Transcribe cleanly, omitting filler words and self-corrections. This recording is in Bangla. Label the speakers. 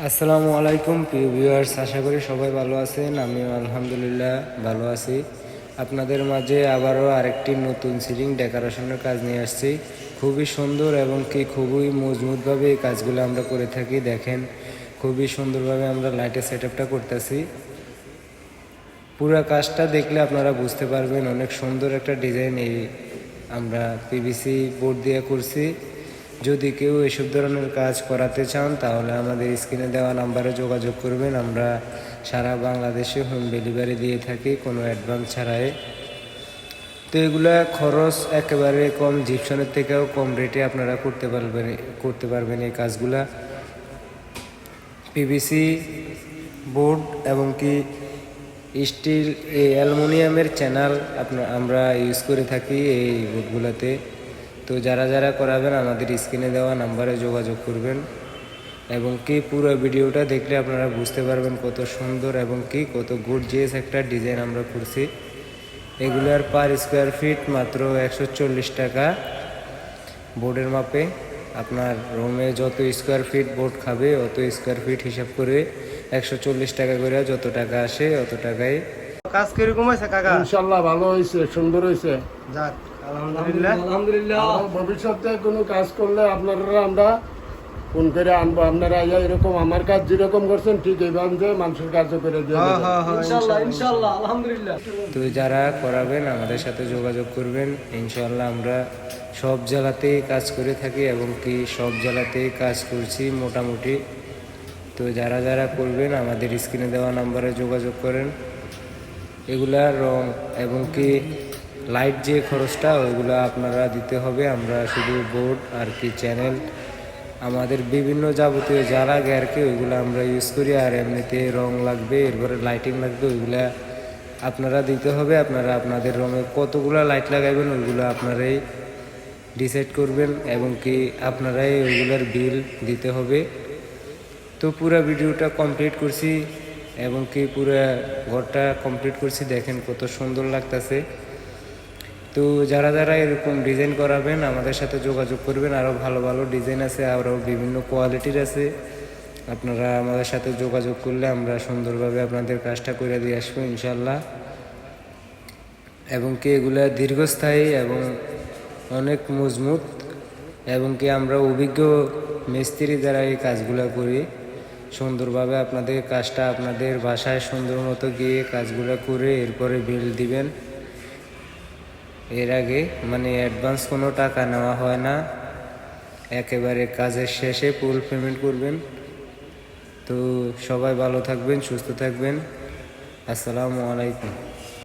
Speaker 1: আসসালামু আলাইকুম প্রিয় ভিউয়ার্স, আশা করি সবাই ভালো আছেন। আমিও আলহামদুলিল্লাহ ভালো আছি। আপনাদের মাঝে আবারও আরেকটি নতুন সিলিং ডেকোরেশনের কাজ নিয়ে আসছি। খুবই সুন্দর এবং খুবই মজবুতভাবে এই কাজগুলো আমরা করে থাকি। দেখেন, খুবই সুন্দরভাবে আমরা লাইটের সেট আপটা করতেছি। পুরো কাজটা দেখলে আপনারা বুঝতে পারবেন, অনেক সুন্দর একটা ডিজাইন এই আমরা পিভিসি বোর্ড দিয়ে করছি। যদি কেউ এসব ধরনের কাজ করাতে চান তাহলে আমাদের স্ক্রিনে দেওয়া নাম্বারে যোগাযোগ করবেন। আমরা সারা বাংলাদেশে হোম ডেলিভারি দিয়ে থাকি কোনো অ্যাডভান্স ছাড়াই। তো এগুলা খরচ একেবারে কম, জিপসনের থেকেও কম রেটে আপনারা করতে পারবেন এই কাজগুলা। পিভিসি বোর্ড এবং স্টিল অ্যালুমিনিয়ামের চ্যানেল আমরা ইউজ করে থাকি এই বোর্ডগুলোতে। তো যারা করাবেন আমাদের স্ক্রিনে দেওয়া নাম্বারে যোগাযোগ করবেন এবং পুরো ভিডিওটা দেখলে আপনারা বুঝতে পারবেন কত সুন্দর এবং কত গর্জিয়াস একটা ডিজাইন আমরা করছি। এগুলার পার স্কোয়ার ফিট মাত্র 140 টাকা বোর্ডের মাপে। আপনার রুমে যত স্কোয়ার ফিট বোর্ড খাবে অত স্কোয়ার ফিট হিসাব করে 140 টাকা করে, যত টাকা আসে অত টাকায়।
Speaker 2: কাজ কিরকম হয়েছে কাকা?
Speaker 3: ইনশাআল্লাহ ভালো হয়েছে, সুন্দর হয়েছে।
Speaker 2: যাক আলহামদুলিল্লাহ।
Speaker 3: ভবিষ্যতে কোনো কাজ করলে আপনারা আমরা ফোন করে আনবো। আপনারা এরকম আমার কাজ যেরকম করছেন ঠিক এইভাবে মানুষের কাজও করে দিয়ে
Speaker 2: ইনশাআল্লাহ আলহামদুলিল্লাহ।
Speaker 1: তো যারা করাবেন আমাদের সাথে যোগাযোগ করবেন। ইনশাআল্লাহ আমরা সব জেলাতেই কাজ করে থাকি এবং সব জেলাতেই কাজ করছি মোটামুটি। তো যারা করবেন আমাদের স্ক্রিনে দেওয়া নাম্বারে যোগাযোগ করেন। এগুলার রং এবং লাইট যে খরচটা ওইগুলো আপনারা দিতে হবে। আমরা শুধু বোর্ড আর চ্যানেল আমাদের বিভিন্ন যাবতীয় যা লাগে আর ওইগুলো আমরা ইউজ করি। আর এমনিতে রং লাগবে, এরপরে লাইটিং লাগবে, ওইগুলা আপনারা দিতে হবে। আপনারা আপনাদের রঙে কতগুলো লাইট লাগাবেন ওইগুলো আপনারাই ডিসাইড করবেন এবং আপনারাই ওইগুলোর বিল দিতে হবে। তো পুরো ভিডিওটা কমপ্লিট করছি এবং পুরো ঘরটা কমপ্লিট করছি। দেখেন কত সুন্দর লাগতেছে। তো যারা এরকম ডিজাইন করাবেন আমাদের সাথে যোগাযোগ করবেন। আরও ভালো ভালো ডিজাইন আছে, আরও বিভিন্ন কোয়ালিটির আছে। আপনারা আমাদের সাথে যোগাযোগ করলে আমরা সুন্দরভাবে আপনাদের কাজটা করে দিয়ে আসবো ইনশাল্লাহ। এবং এগুলা দীর্ঘস্থায়ী এবং অনেক মজবুত এবং আমরা অভিজ্ঞ মিস্ত্রি দ্বারা এই কাজগুলো করি। সুন্দরভাবে আপনাদের কাজটা আপনাদের বাসায় সুন্দর মতো গিয়ে কাজগুলো করে এরপরে বিল দিবেন। এর আগে অ্যাডভান্স কোনো টাকা নেওয়া হয় না, একেবারে কাজের শেষে ফুল পেমেন্ট করবেন। তো সবাই ভালো থাকবেন, সুস্থ থাকবেন। আসসালামু আলাইকুম।